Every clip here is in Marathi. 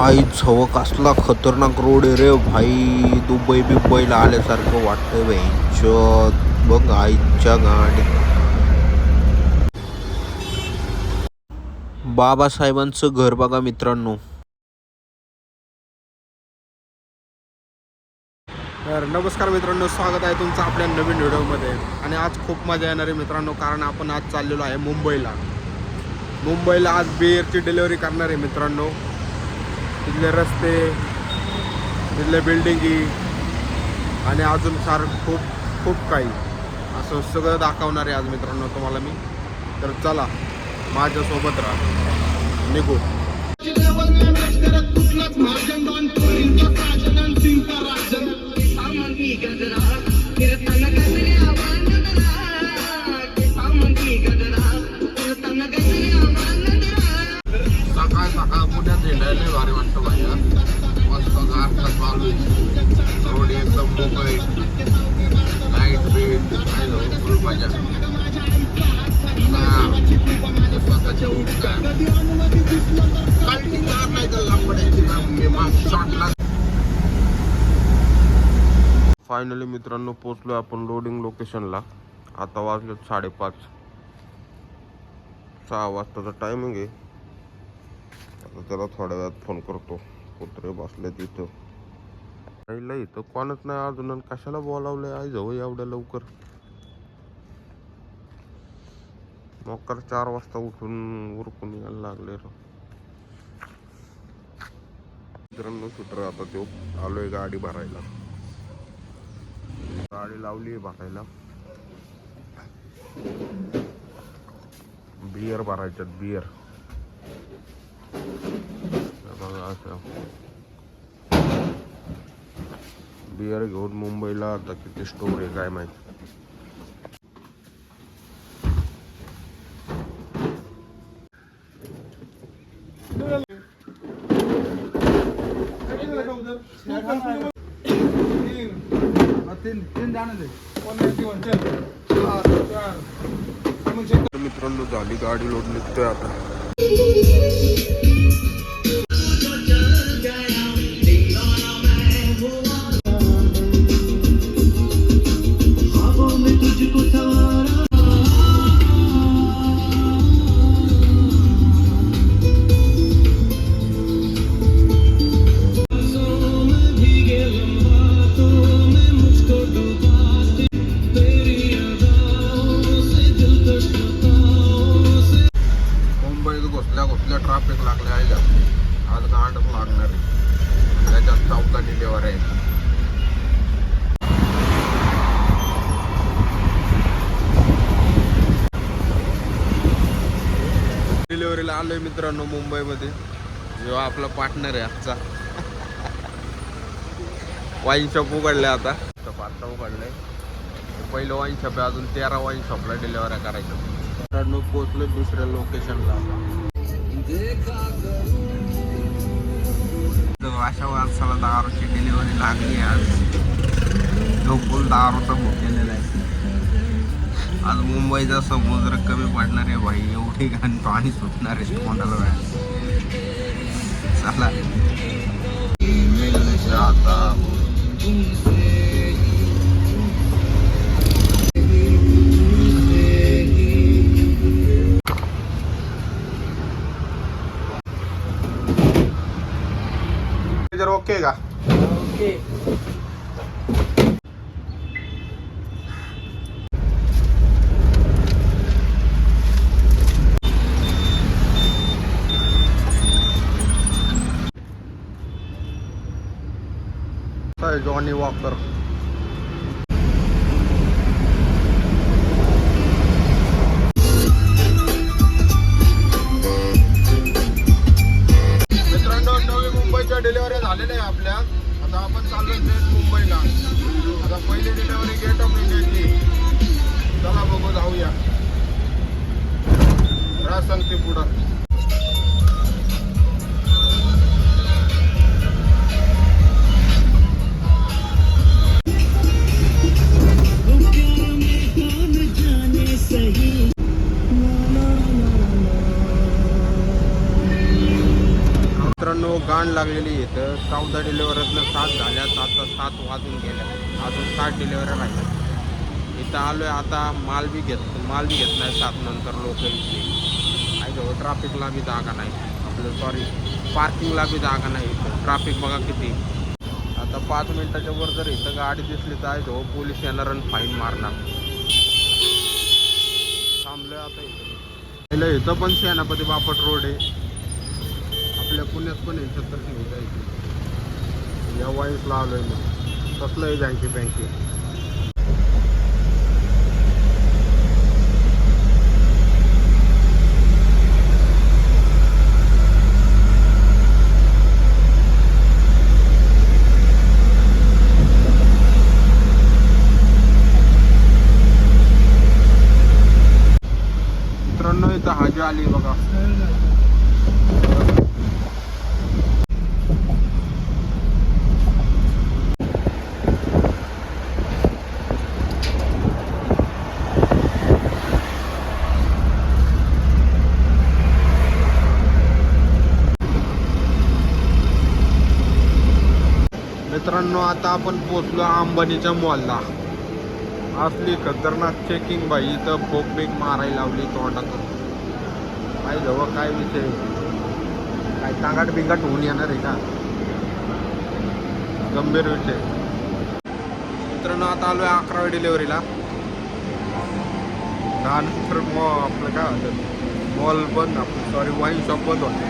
आई छव कसला खतरनाक रोड आहे रे भाई. दुबई बिबईला आल्यासारखं वाटतंय भाई. बघ आईच्या गाडी. बाबासाहेबांचं घर बघा मित्रांनो. तर नमस्कार मित्रांनो, स्वागत आहे तुमचं आपल्या नवीन व्हिडिओमध्ये. आणि आज खूप मजा येणार आहे मित्रांनो, कारण आपण आज चाललेलो आहे मुंबईला आज बिअरची डिलिव्हरी करणार आहे मित्रांनो. तिथले रस्ते, तिथले बिल्डिंगी आणि अजून खूप काही असं सगळं दाखवणार आहे आज मित्रांनो तुम्हाला मी. तर चला माझ्यासोबत राहा, निघू. सकाळ पुण्यात हिंडायला भारी वाटतं भाई. मस्त गारचा चालू आहे, रोड एकदम मोकळे, लाईट बीट फुल मजा. स्वतःच्या उठका नाही तर लांबड्याची फायनली मित्रांनो पोचलो आपण लोडिंग लोकेशनला. आता वाजले 5:30, 6 वाजताचा टायमिंग आहे. आता त्याला थोड्या वेळात फोन करतो. कुत्रे बसले तिथं, राहिलं इथं कोणच नाही अजून. कशाला बोलावलंय आई जाऊ एवढ्या लवकर. मोकर 4 वाजता उठून उरकून यायला लागले रे मित्रांनो. शूटर आता तो आलोय गाडी भरायला. गाडी लावली आहे भरायला. बियर भरायच्यात, बियर बघा. असं बियर घेऊन मुंबईला आता किती स्टोर आहे काय माहिती. मित्रांनो झाली गाडी लोड, निघतोय आता. घुसल्या ट्रॅफिक लागले आहे. आज गांडच लागणार आहे. त्याच्यात 14 डिलिव्हरी आहे. डिलिव्हरीला आलोय मित्रांनो मुंबईमध्ये. जेव्हा आपला पार्टनर आहे आजचा. वाईन शॉप उघडले आता. पाचचा उघडलंय. पहिलं वाईन शॉप आहे, अजून 13 वाईन शॉपला डिलिव्हरी करायचं मित्रांनो. पोचलोय दुसऱ्या लोकेशनला. अशा माणसाला दारूची डिलिव्हरी लागली आज. जो फुल दारूचा भुकेलेला आहे. आज मुंबईचा समुद्र कमी पडणार आहे भाई. एवढी घाण पाणी सुटणार आहे तोंडाला. चला आता ओके का? ओके. Johnny walker. मित्रांनो नवी मुंबईच्या डिलिव्हरी झालेल्या आहे आपल्या. आता आपण चाललो मुंबईला. आता पहिली डिलिव्हरी गेट ऑफ इंडियाची. चला बघू, जाऊया. सांगते पुढं. गाण लागलेली आहे. तर 14 डिलेवरीतनं 7 झाल्या, आता 7 वाजून गेल्या, अजून 7 डिलेवऱ्या राहिल्या. इथं आलो आहे आता. माल बी घेत नाही 7 नंतर लोक इथले. काय जवळ ट्रॅफिकला बी जागा नाही, आपलं सॉरी पार्किंगला बी जागा नाही. इथं ट्रॅफिक बघा किती. आता 5 मिनटाच्या वर जर इथं गाडी दिसली तर आहे पोलीस येणार आणि फाईन मारणार. थांबलोय आता इथं पण सेनापती बापट रोड आहे. आपल्या पुण्यात पण आहे 70 सुविधा इथे. या वाईसला आलोय मग कसलं आहे बँके. मित्रांनो इथं हाजी आली बघा. मित्रांनो आता आपण पोचलो अंबानीच्या मॉलला. असली खतरनाक चेकिंग बाई. इथं बोक मारायला लावली तोंडातून. काय जवळ काय विषय, काय टांगाट बिंगाट होऊन येणार आहे का, गंभीर विषय. मित्रांनो आता आलो आहे 11व्या डिलेवरीला. त्यानंतर आपलं काय होतं मॉल बंद, आपलं सॉरी वाईन शॉप बंद होतं.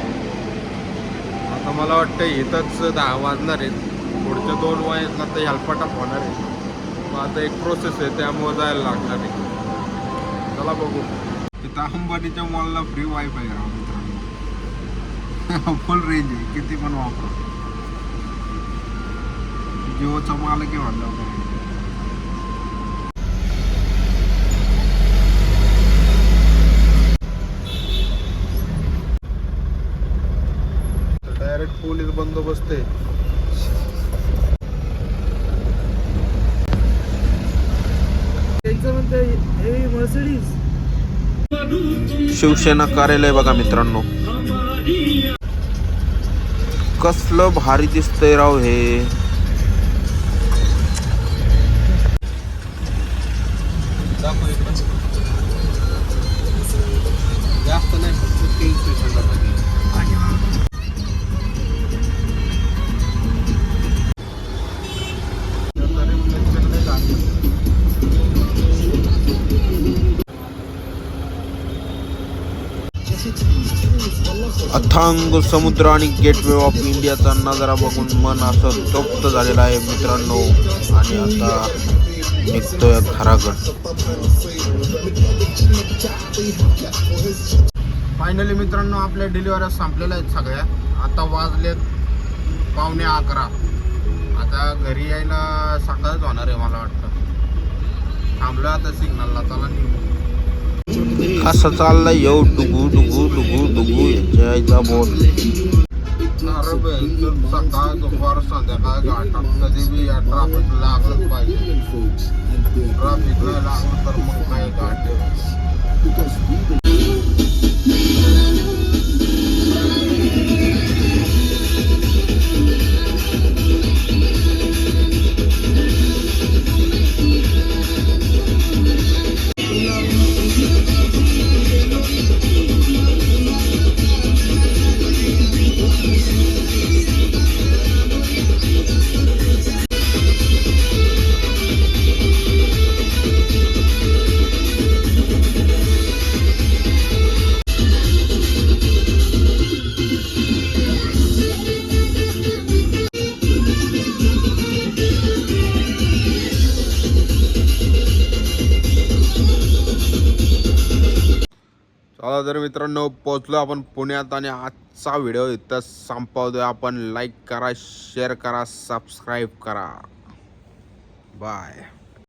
आता मला वाटतं इथंच 10 वाजणार आहेत. पुढच्या 2 वाजला तर हेल्पटाप होणार आहे. मग आता एक प्रोसेस आहे त्यामुळे जायला लागणार आहे. चला बघू. इथं अंबानीच्या मॉलला फ्री वायफाय राहा मित्रांनो. फुल रेंज आहे, किती पण वापरा. जिओचा माल की म्हणलं. डायरेक्ट पोलीस बंदोबस्त आहे. शिवसेना कार्यालय बघा मित्रांनो. कसलं भारी दिसतंय राव हे. जास्त नाही, फक्त 3 स्टेशन. अथांग समुद्र आणि गेटवे ऑफ इंडियाचा नजारा बघून मन असं तृप्त झालेलं आहे मित्रांनो. आणि आता निघतोय घराकडे. फायनली मित्रांनो आपल्या डिलिव्हऱ्या संपलेल्या आहेत सगळ्या. आता वाजलेत 11:15. आता घरी यायला सकाळच होणार आहे मला वाटतं. थांबलो आता सिग्नलला. चला निघू. कसं चाललंय येऊ डुगू डुगू डुगू डुगू याच्या आईचा बोट. सकाळ दुपार संध्याकाळ घाटात कधी बी या ट्रॅफिक लागलंच पाहिजे. ट्रॅफिक नाही लागलं तर मग काय घाट. चला तर मित्रांनो पोचलो आपण पुण्यात. आणि आजचा व्हिडिओ इथं संपवतोय आपण. लाईक करा, शेअर करा, सबस्क्राईब करा. बाय.